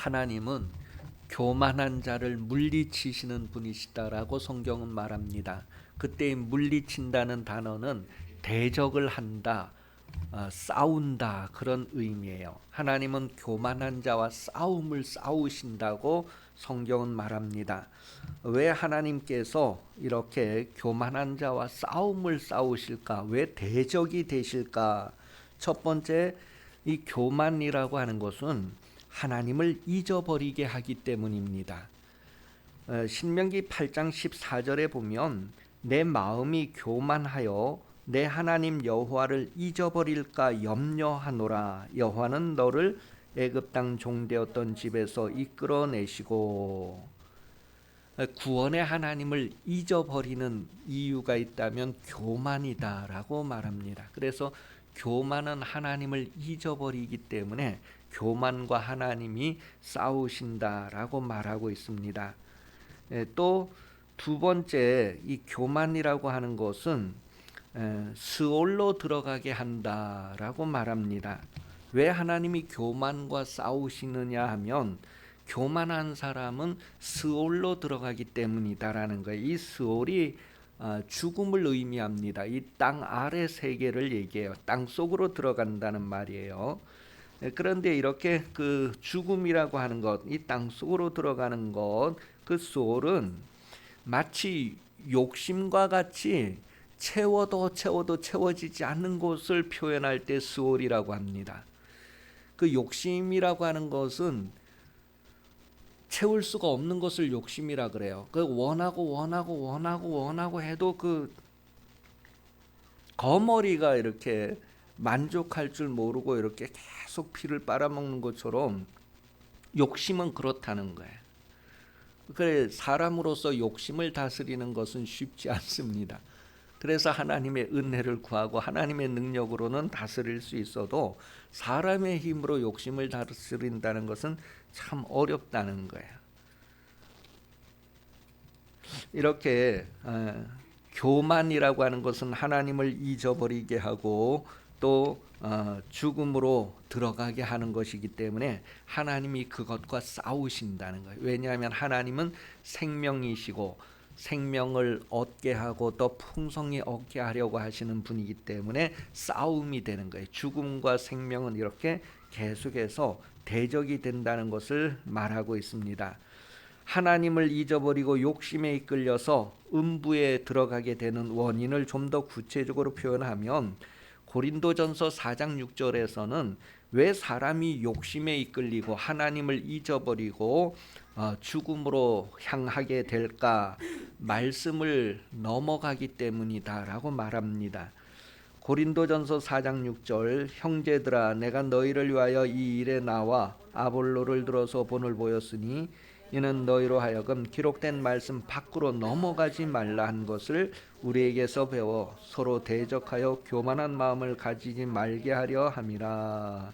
하나님은 교만한 자를 물리치시는 분이시다라고 성경은 말합니다. 그때 물리친다는 단어는 대적을 한다, 싸운다 그런 의미예요. 하나님은 교만한 자와 싸움을 싸우신다고 성경은 말합니다. 왜 하나님께서 이렇게 교만한 자와 싸움을 싸우실까? 왜 대적이 되실까? 첫 번째, 이 교만이라고 하는 것은 하나님을 잊어버리게 하기 때문입니다. 신명기 8장 14절에 보면 내 마음이 교만하여 내 하나님 여호와를 잊어버릴까 염려하노라. 여호와는 너를 애굽 땅 종되었던 집에서 이끌어내시고. 구원의 하나님을 잊어버리는 이유가 있다면 교만이다라고 말합니다. 그래서 교만은 하나님을 잊어버리기 때문에 교만과 하나님이 싸우신다라고 말하고 있습니다. 또 두 번째, 이 교만이라고 하는 것은 스올로 들어가게 한다라고 말합니다. 왜 하나님이 교만과 싸우시느냐 하면 교만한 사람은 스올로 들어가기 때문이다라는 거예요. 이 스올이 죽음을 의미합니다. 이 땅 아래 세계를 얘기해요. 땅 속으로 들어간다는 말이에요. 그런데 이렇게 그 죽음이라고 하는 것, 이 땅 속으로 들어가는 것, 그 스올은 마치 욕심과 같이 채워도 채워지지 않는 곳을 표현할 때 스올이라고 합니다. 그 욕심이라고 하는 것은 채울 수가 없는 것을 욕심이라 그래요. 그 원하고 해도 그 거머리가 이렇게 만족할 줄 모르고 이렇게 계속 피를 빨아먹는 것처럼 욕심은 그렇다는 거예요. 그래, 사람으로서 욕심을 다스리는 것은 쉽지 않습니다. 그래서 하나님의 은혜를 구하고 하나님의 능력으로는 다스릴 수 있어도 사람의 힘으로 욕심을 다스린다는 것은 참 어렵다는 거예요. 이렇게 교만이라고 하는 것은 하나님을 잊어버리게 하고 또 죽음으로 들어가게 하는 것이기 때문에 하나님이 그것과 싸우신다는 거예요. 왜냐하면 하나님은 생명이시고 생명을 얻게 하고 또 풍성히 얻게 하려고 하시는 분이기 때문에 싸움이 되는 거예요. 죽음과 생명은 이렇게 계속해서 대적이 된다는 것을 말하고 있습니다. 하나님을 잊어버리고 욕심에 이끌려서 음부에 들어가게 되는 원인을 좀 더 구체적으로 표현하면 고린도전서 4장 6절에서는 왜 사람이 욕심에 이끌리고 하나님을 잊어버리고 죽음으로 향하게 될까? 말씀을 넘어가기 때문이다라고 말합니다. 고린도전서 4장 6절 형제들아 내가 너희를 위하여 이 일에 나와 아볼로를 들어서 본을 보였으니 이는 너희로 하여금 기록된 말씀 밖으로 넘어가지 말라 한 것을 우리에게서 배워 서로 대적하여 교만한 마음을 가지지 말게 하려 함이라.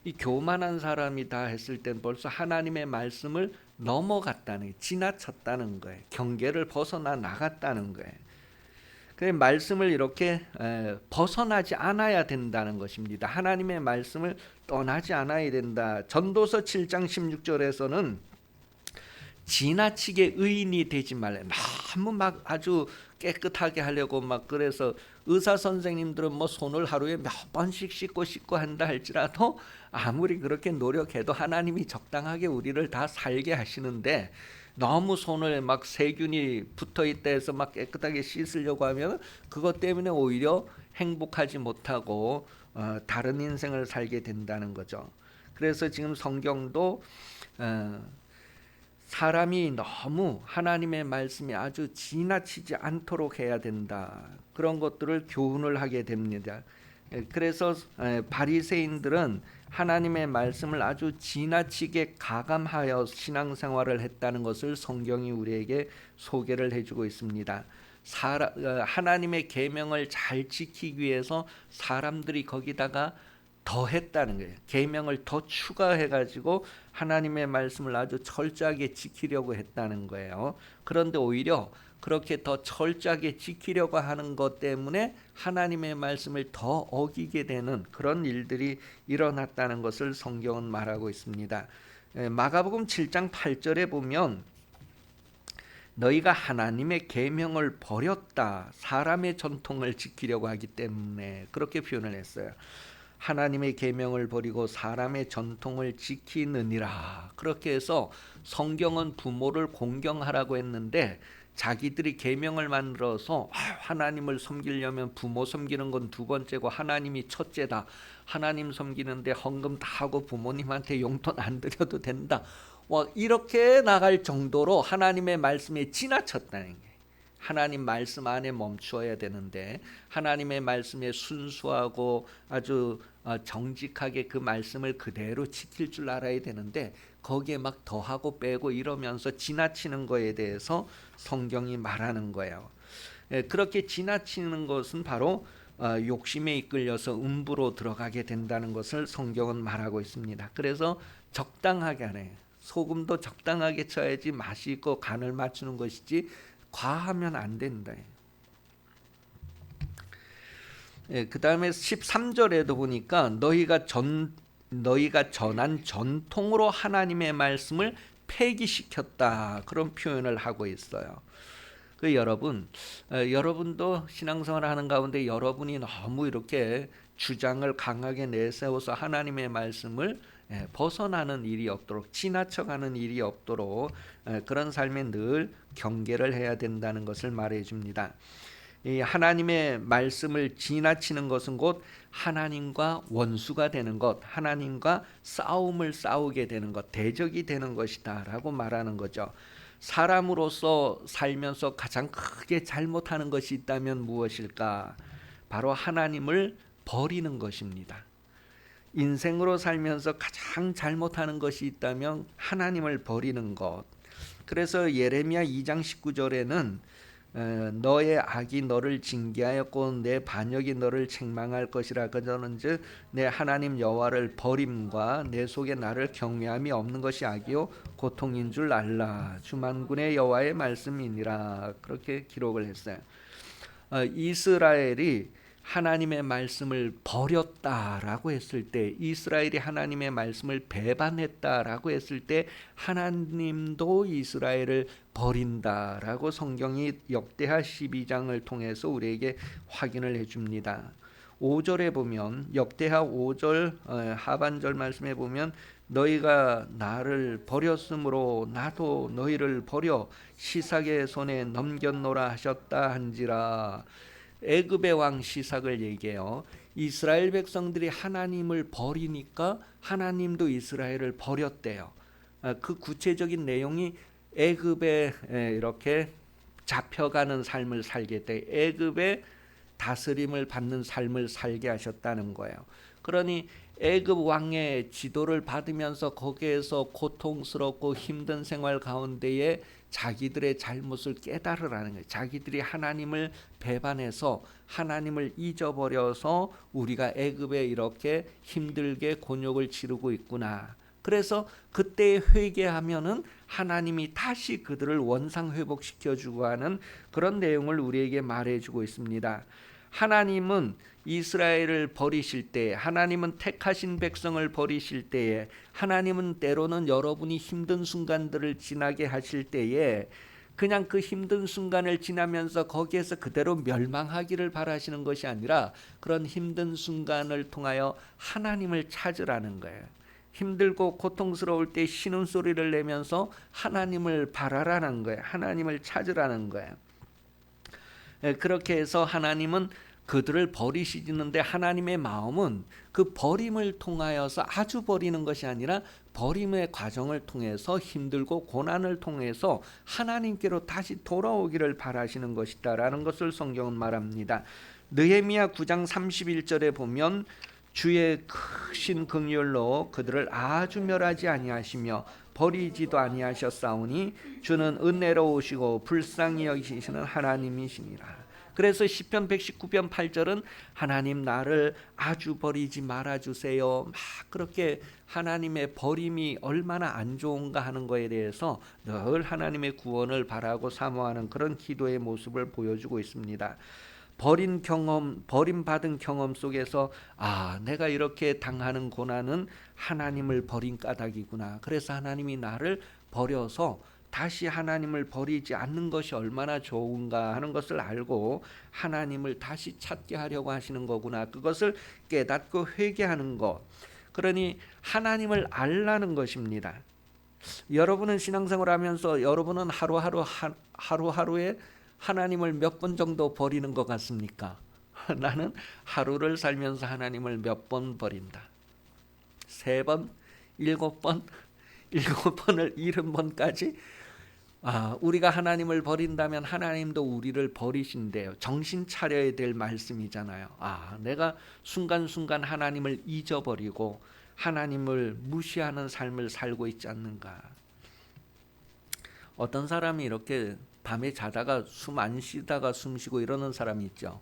이 교만한 사람이 다 했을 땐 벌써 하나님의 말씀을 넘어갔다는, 지나쳤다는 거예요. 경계를 벗어나 나갔다는 거예요. 그 말씀을 이렇게 벗어나지 않아야 된다는 것입니다. 하나님의 말씀을 떠나지 않아야 된다. 전도서 7장 16절에서는 지나치게 의인이 되지 말래. 너무 막 아주 깨끗하게 하려고 막 그래서 의사 선생님들은 뭐 손을 하루에 몇 번씩 씻고 한다 할지라도 아무리 그렇게 노력해도 하나님이 적당하게 우리를 다 살게 하시는데 너무 손을 막 세균이 붙어 있다 해서 막 깨끗하게 씻으려고 하면 그것 때문에 오히려 행복하지 못하고 다른 인생을 살게 된다는 거죠. 그래서 지금 성경도 사람이 너무 하나님의 말씀이 아주 지나치지 않도록 해야 된다. 그런 것들을 교훈을 하게 됩니다. 그래서 바리새인들은 하나님의 말씀을 아주 지나치게 가감하여 신앙생활을 했다는 것을 성경이 우리에게 소개를 해주고 있습니다. 하나님의 계명을 잘 지키기 위해서 사람들이 거기다가 더 했다는 거예요. 계명을 더 추가해가지고 하나님의 말씀을 아주 철저하게 지키려고 했다는 거예요. 그런데 오히려 그렇게 더 철저하게 지키려고 하는 것 때문에 하나님의 말씀을 더 어기게 되는 그런 일들이 일어났다는 것을 성경은 말하고 있습니다. 마가복음 7장 8절에 보면 너희가 하나님의 계명을 버렸다. 사람의 전통을 지키려고 하기 때문에 그렇게 표현을 했어요. 하나님의 계명을 버리고 사람의 전통을 지키느니라. 그렇게 해서 성경은 부모를 공경하라고 했는데 자기들이 계명을 만들어서 하나님을 섬기려면 부모 섬기는 건 두 번째고 하나님이 첫째다. 하나님 섬기는데 헌금 다 하고 부모님한테 용돈 안 드려도 된다. 이렇게 나갈 정도로 하나님의 말씀에 지나쳤다는 게, 하나님 말씀 안에 멈추어야 되는데 하나님의 말씀에 순수하고 아주 정직하게 그 말씀을 그대로 지킬 줄 알아야 되는데 거기에 막 더하고 빼고 이러면서 지나치는 거에 대해서 성경이 말하는 거예요. 그렇게 지나치는 것은 바로 욕심에 이끌려서 음부로 들어가게 된다는 것을 성경은 말하고 있습니다. 그래서 적당하게 하네. 소금도 적당하게 쳐야지 맛이 있고 간을 맞추는 것이지 과하면 안 된다. 그 다음에 13절에도 보니까 너희가 전한 전통으로 하나님의 말씀을 폐기시켰다. 그런 표현을 하고 있어요. 여러분도 신앙생활을 하는 가운데 여러분이 너무 이렇게 주장을 강하게 내세워서 하나님의 말씀을 벗어나는 일이 없도록, 지나쳐가는 일이 없도록 그런 삶에 늘 경계를 해야 된다는 것을 말해 줍니다. 이 하나님의 말씀을 지나치는 것은 곧 하나님과 원수가 되는 것, 하나님과 싸움을 싸우게 되는 것, 대적이 되는 것이다 라고 말하는 거죠. 사람으로서 살면서 가장 크게 잘못하는 것이 있다면 무엇일까? 바로 하나님을 버리는 것입니다. 인생으로 살면서 가장 잘못하는 것이 있다면 하나님을 버리는 것. 그래서 예레미야 2장 19절에는 너의 악이 너를 징계하였고 내 반역이 너를 책망할 것이라. 그저는즉 내 하나님 여호와를 버림과 내 속에 나를 경외함이 없는 것이 악이요 고통인 줄 알라. 주만군의 여호와의 말씀이니라. 그렇게 기록을 했어요. 이스라엘이 하나님의 말씀을 버렸다라고 했을 때, 이스라엘이 하나님의 말씀을 배반했다라고 했을 때 하나님도 이스라엘을 버린다라고 성경이 역대하 12장을 통해서 우리에게 확인을 해줍니다. 5절에 보면, 역대하 5절 하반절 말씀에 보면 너희가 나를 버렸으므로 나도 너희를 버려 시삭의 손에 넘겼노라 하셨다 한지라. 애굽의 왕 시삭을 얘기해요. 이스라엘 백성들이 하나님을 버리니까 하나님도 이스라엘을 버렸대요. 그 구체적인 내용이 애굽에 이렇게 잡혀가는 삶을 살게 돼, 애굽의 다스림을 받는 삶을 살게 하셨다는 거예요. 그러니 애굽 왕의 지도를 받으면서 거기에서 고통스럽고 힘든 생활 가운데에 자기들의 잘못을 깨달으라는 거예요. 자기들이 하나님을 배반해서 하나님을 잊어버려서 우리가 애굽에 이렇게 힘들게 곤욕을 치르고 있구나. 그래서 그때 회개하면은 하나님이 다시 그들을 원상 회복시켜 주고 하는 그런 내용을 우리에게 말해주고 있습니다. 하나님은 이스라엘을 버리실 때, 하나님은 택하신 백성을 버리실 때에, 하나님은 때로는 여러분이 힘든 순간들을 지나게 하실 때에 그냥 그 힘든 순간을 지나면서 거기에서 그대로 멸망하기를 바라시는 것이 아니라 그런 힘든 순간을 통하여 하나님을 찾으라는 거예요. 힘들고 고통스러울 때 신음소리를 내면서 하나님을 바라라는 거예요. 하나님을 찾으라는 거예요. 그렇게 해서 하나님은 그들을 버리시는데 하나님의 마음은 그 버림을 통하여서 아주 버리는 것이 아니라 버림의 과정을 통해서 힘들고 고난을 통해서 하나님께로 다시 돌아오기를 바라시는 것이다라는 것을 성경은 말합니다. 느헤미야 9장 31절에 보면 주의 크신 긍휼로 그들을 아주 멸하지 아니하시며 버리지도 아니하셨사오니 주는 은혜로우시고 불쌍히 여기시는 하나님이시니라. 그래서 시편 119편 8절은 하나님 나를 아주 버리지 말아주세요. 막 그렇게 하나님의 버림이 얼마나 안 좋은가 하는 것에 대해서 늘 하나님의 구원을 바라고 사모하는 그런 기도의 모습을 보여주고 있습니다. 버림받은 경험 속에서 내가 이렇게 당하는 고난은 하나님을 버린 까닭이구나. 그래서 하나님이 나를 버려서 다시 하나님을 버리지 않는 것이 얼마나 좋은가 하는 것을 알고 하나님을 다시 찾게 하려고 하시는 거구나. 그것을 깨닫고 회개하는 것. 그러니 하나님을 알라는 것입니다. 여러분은 신앙생활 하면서 여러분은 하루하루에 하나님을 몇 번 정도 버리는 것 같습니까? 나는 하루를 살면서 하나님을 몇 번 버린다. 3번, 7번, 7번을 70번까지. 우리가 하나님을 버린다면 하나님도 우리를 버리신대요. 정신 차려야 될 말씀이잖아요. 내가 순간순간 하나님을 잊어버리고 하나님을 무시하는 삶을 살고 있지 않는가. 어떤 사람이 이렇게 밤에 자다가 숨 안 쉬다가 숨 쉬고 이러는 사람이 있죠.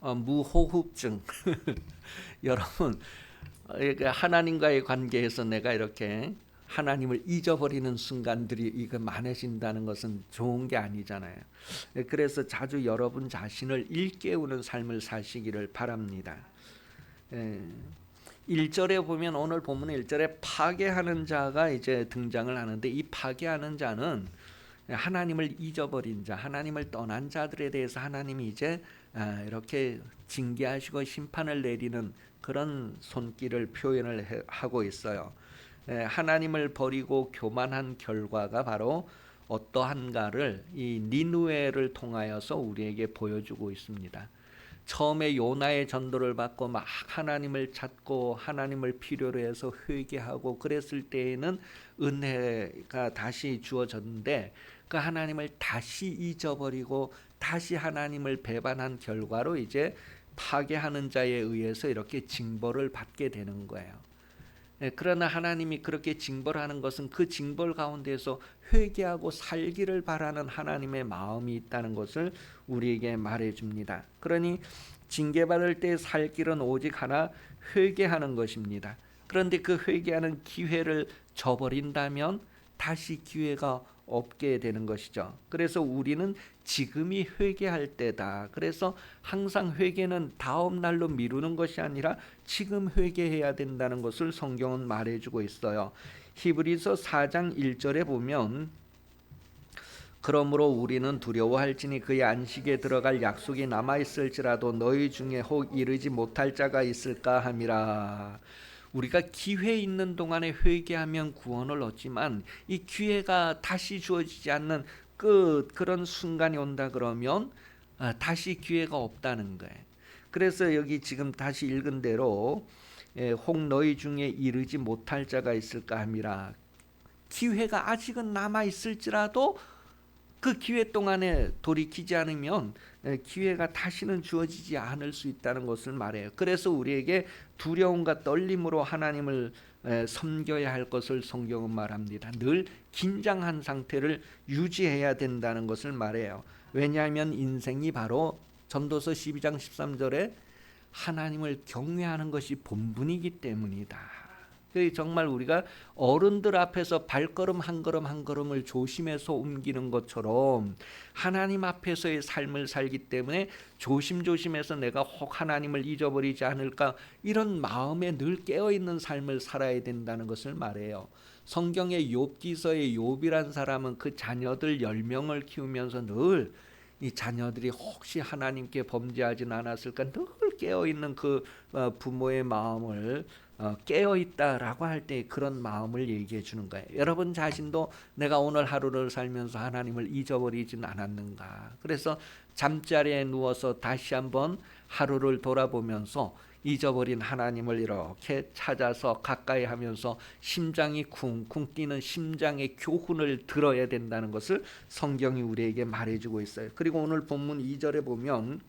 무호흡증. 여러분, 하나님과의 관계에서 내가 이렇게 하나님을 잊어버리는 순간들이 이거 많아진다는 것은 좋은 게 아니잖아요. 그래서 자주 여러분 자신을 일깨우는 삶을 사시기를 바랍니다. 1절에 보면 오늘 본문의 1절에 파괴하는 자가 이제 등장을 하는데, 이 파괴하는 자는 하나님을 잊어버린 자, 하나님을 떠난 자들에 대해서 하나님이 이제 이렇게 징계하시고 심판을 내리는 그런 손길을 표현을 하고 있어요. 하나님을 버리고 교만한 결과가 바로 어떠한가를 이 니느웨를 통하여서 우리에게 보여주고 있습니다. 처음에 요나의 전도를 받고 막 하나님을 찾고 하나님을 필요로 해서 회개하고 그랬을 때에는 은혜가 다시 주어졌는데, 그 하나님을 다시 잊어버리고 다시 하나님을 배반한 결과로 이제 파괴하는 자에 의해서 이렇게 징벌을 받게 되는 거예요. 그러나 하나님이 그렇게 징벌하는 것은 그 징벌 가운데서 회개하고 살기를 바라는 하나님의 마음이 있다는 것을 우리에게 말해줍니다. 그러니 징계받을 때 살 길은 오직 하나, 회개하는 것입니다. 그런데 그 회개하는 기회를 저버린다면 다시 기회가 없게 되는 것이죠. 그래서 우리는 지금이 회개할 때다. 그래서 항상 회개는 다음 날로 미루는 것이 아니라 지금 회개해야 된다는 것을 성경은 말해주고 있어요. 히브리서 4장 1절에 보면, 그러므로 우리는 두려워할지니 그의 안식에 들어갈 약속이 남아있을지라도 너희 중에 혹 이르지 못할 자가 있을까 함이라. 우리가 기회 있는 동안에 회개하면 구원을 얻지만 이 기회가 다시 주어지지 않는 그런 순간이 온다 그러면 다시 기회가 없다는 거예요. 그래서 여기 지금 다시 읽은 대로 혹 너희 중에 이르지 못할 자가 있을까 함이라. 기회가 아직은 남아 있을지라도 그 기회 동안에 돌이키지 않으면 기회가 다시는 주어지지 않을 수 있다는 것을 말해요. 그래서 우리에게 두려움과 떨림으로 하나님을 섬겨야 할 것을 성경은 말합니다. 늘 긴장한 상태를 유지해야 된다는 것을 말해요. 왜냐하면 인생이 바로 전도서 12장 13절에 하나님을 경외하는 것이 본분이기 때문이다. 정말 우리가 어른들 앞에서 발걸음 한 걸음 한 걸음을 조심해서 옮기는 것처럼 하나님 앞에서의 삶을 살기 때문에 조심조심해서 내가 혹 하나님을 잊어버리지 않을까, 이런 마음에 늘 깨어있는 삶을 살아야 된다는 것을 말해요. 성경의 욥기서의 욥이란 사람은 그 자녀들 10명을 키우면서 늘 이 자녀들이 혹시 하나님께 범죄하진 않았을까 늘 깨어있는 그 부모의 마음을 깨어있다라고 할 때 그런 마음을 얘기해 주는 거예요. 여러분 자신도 내가 오늘 하루를 살면서 하나님을 잊어버리진 않았는가. 그래서 잠자리에 누워서 다시 한번 하루를 돌아보면서 잊어버린 하나님을 이렇게 찾아서 가까이 하면서 심장이 쿵쿵 뛰는 심장의 교훈을 들어야 된다는 것을 성경이 우리에게 말해주고 있어요. 그리고 오늘 본문 2절에 보면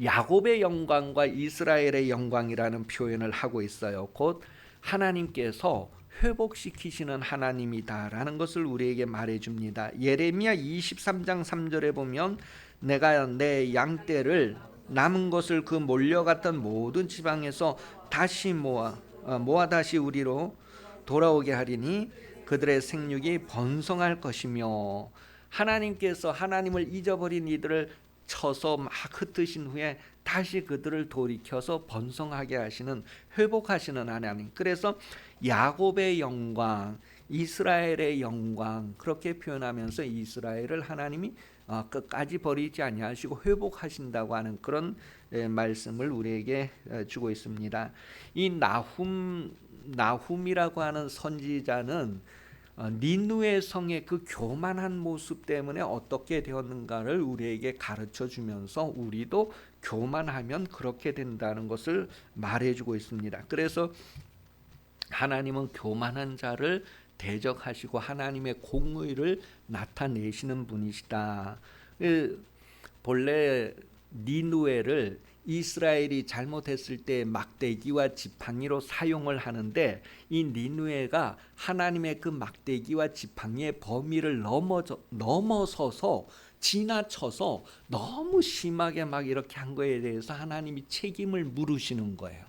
야곱의 영광과 이스라엘의 영광이라는 표현을 하고 있어요. 곧 하나님께서 회복시키시는 하나님이다라는 것을 우리에게 말해줍니다. 예레미야 23장 3절에 보면 내가 내 양떼를 남은 것을 그 몰려갔던 모든 지방에서 다시 모아 다시 우리로 돌아오게 하리니 그들의 생육이 번성할 것이며 하나님께서 하나님을 잊어버린 이들을 쳐서 막 흩으신 후에 다시 그들을 돌이켜서 번성하게 하시는, 회복하시는 하나님. 그래서 야곱의 영광, 이스라엘의 영광, 그렇게 표현하면서 이스라엘을 하나님이 끝까지 버리지 아니하시고 회복하신다고 하는 그런 말씀을 우리에게 주고 있습니다. 이 나훔이라고 하는 선지자는 니누의 성의 그 교만한 모습 때문에 어떻게 되었는가를 우리에게 가르쳐 주면서 우리도 교만하면 그렇게 된다는 것을 말해주고 있습니다. 그래서 하나님은 교만한 자를 대적하시고 하나님의 공의를 나타내시는 분이시다. 본래 니누에를 이스라엘이 잘못했을 때 막대기와 지팡이로 사용을 하는데, 이 니누에가 하나님의 그 막대기와 지팡이의 범위를 넘어서서 지나쳐서 너무 심하게 막 이렇게 한 거에 대해서 하나님이 책임을 물으시는 거예요.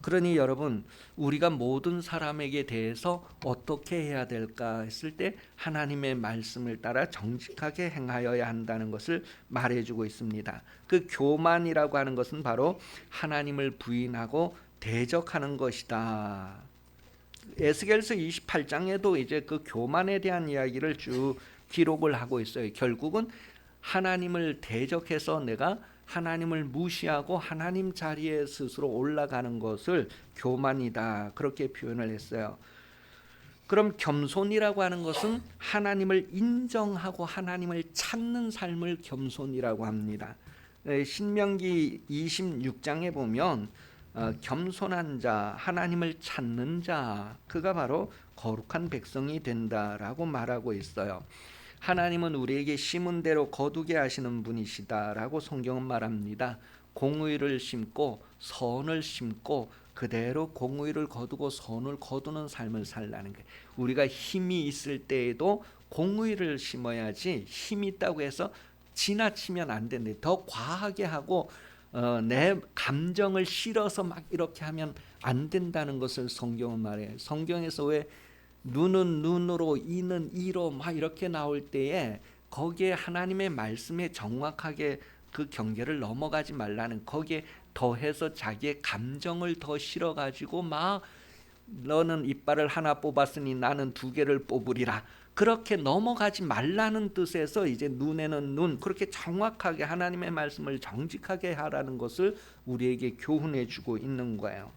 그러니 여러분, 우리가 모든 사람에게 대해서 어떻게 해야 될까 했을 때 하나님의 말씀을 따라 정직하게 행하여야 한다는 것을 말해주고 있습니다. 그 교만이라고 하는 것은 바로 하나님을 부인하고 대적하는 것이다. 에스겔서 28장에도 이제 그 교만에 대한 이야기를 쭉 기록을 하고 있어요. 결국은 하나님을 대적해서 내가 하나님을 무시하고 하나님 자리에 스스로 올라가는 것을 교만이다, 그렇게 표현을 했어요. 그럼 겸손이라고 하는 것은 하나님을 인정하고 하나님을 찾는 삶을 겸손이라고 합니다. 신명기 26장에 보면 겸손한 자, 하나님을 찾는 자, 그가 바로 거룩한 백성이 된다라고 말하고 있어요. 하나님은 우리에게 심은 대로 거두게 하시는 분이시다라고 성경은 말합니다. 공의를 심고 선을 심고 그대로 공의를 거두고 선을 거두는 삶을 살라는 거예요. 우리가 힘이 있을 때에도 공의를 심어야지, 힘이 있다고 해서 지나치면 안 된대. 더 과하게 하고 내 감정을 실어서 막 이렇게 하면 안 된다는 것을 성경은 말해요. 성경에서 왜 눈은 눈으로, 이는 이로 막 이렇게 나올 때에 거기에 하나님의 말씀에 정확하게 그 경계를 넘어가지 말라는, 거기에 더해서 자기의 감정을 더 실어가지고 막 너는 이빨을 하나 뽑았으니 나는 두 개를 뽑으리라, 그렇게 넘어가지 말라는 뜻에서 이제 눈에는 눈, 그렇게 정확하게 하나님의 말씀을 정직하게 하라는 것을 우리에게 교훈해 주고 있는 거예요.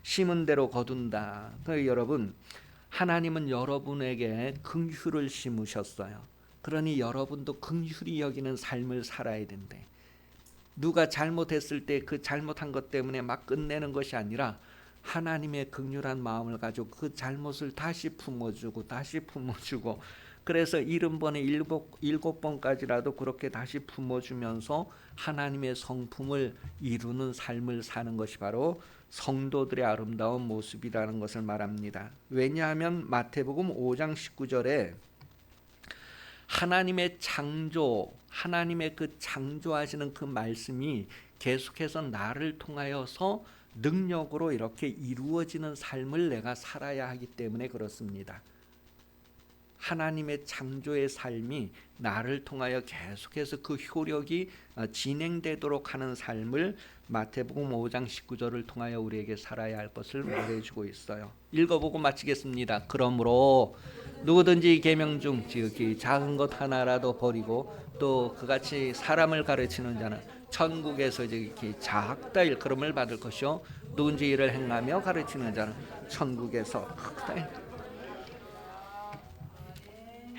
심은 대로 거둔다. 그러니까 여러분, 하나님은 여러분에게 긍휼을 심으셨어요. 그러니 여러분도 긍휼히 여기는 삶을 살아야 된대. 누가 잘못했을 때 그 잘못한 것 때문에 막 끝내는 것이 아니라 하나님의 긍휼한 마음을 가지고 그 잘못을 다시 품어주고 다시 품어주고, 그래서 70번에 7번까지라도 그렇게 다시 품어주면서 하나님의 성품을 이루는 삶을 사는 것이 바로 성도들의 아름다운 모습이라는 것을 말합니다. 왜냐하면 마태복음 5장 19절에 하나님의 창조, 하나님의 그 창조하시는 그 말씀이 계속해서 나를 통하여서 능력으로 이렇게 이루어지는 삶을 내가 살아야 하기 때문에 그렇습니다. 하나님의 창조의 삶이 나를 통하여 계속해서 그 효력이 진행되도록 하는 삶을 마태복음 5장 19절을 통하여 우리에게 살아야 할 것을 말해주고 있어요. 읽어보고 마치겠습니다. 그러므로 누구든지 계명 중 지극히 작은 것 하나라도 버리고 또 그같이 사람을 가르치는 자는 천국에서 지극히 작다 일컬음을 받을 것이요 누군지 이를 행하며 가르치는 자는 천국에서 크다.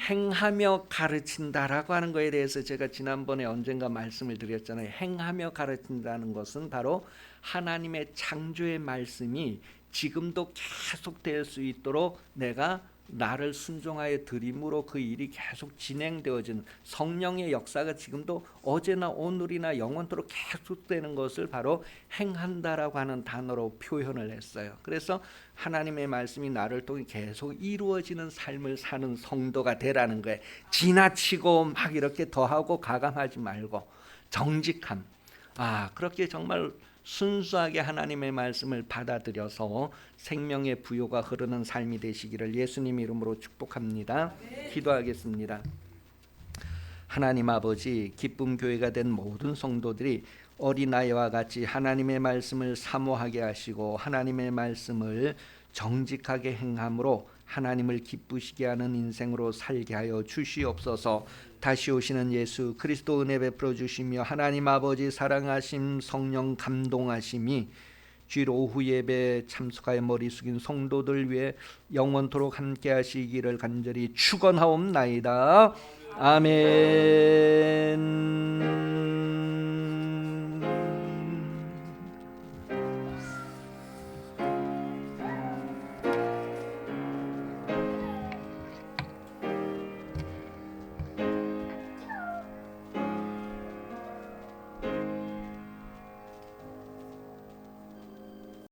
행하며 가르친다라고 하는 것에 대해서 제가 지난번에 언젠가 말씀을 드렸잖아요. 행하며 가르친다는 것은 바로 하나님의 창조의 말씀이 지금도 계속될 수 있도록 내가 나를 순종하여 드림으로 그 일이 계속 진행되어지는 성령의 역사가 지금도 어제나 오늘이나 영원토록 계속되는 것을 바로 행한다라고 하는 단어로 표현을 했어요. 그래서 하나님의 말씀이 나를 통해 계속 이루어지는 삶을 사는 성도가 되라는 거예요. 지나치고 막 이렇게 더하고 가감하지 말고 정직함. 그렇게 정말 순수하게 하나님의 말씀을 받아들여서 생명의 부요가 흐르는 삶이 되시기를 예수님 이름으로 축복합니다. 기도하겠습니다. 하나님 아버지, 기쁨 교회가 된 모든 성도들이 어린아이와 같이 하나님의 말씀을 사모하게 하시고 하나님의 말씀을 정직하게 행함으로 하나님을 기쁘시게 하는 인생으로 살게 하여 주시옵소서. 다시 오시는 예수 그리스도 은혜 베풀어 주시며 하나님 아버지 사랑하심, 성령 감동하심이 주일 오후 예배 참석하여 머리 숙인 성도들 위해 영원토록 함께 하시기를 간절히 축원하옵나이다. 아멘.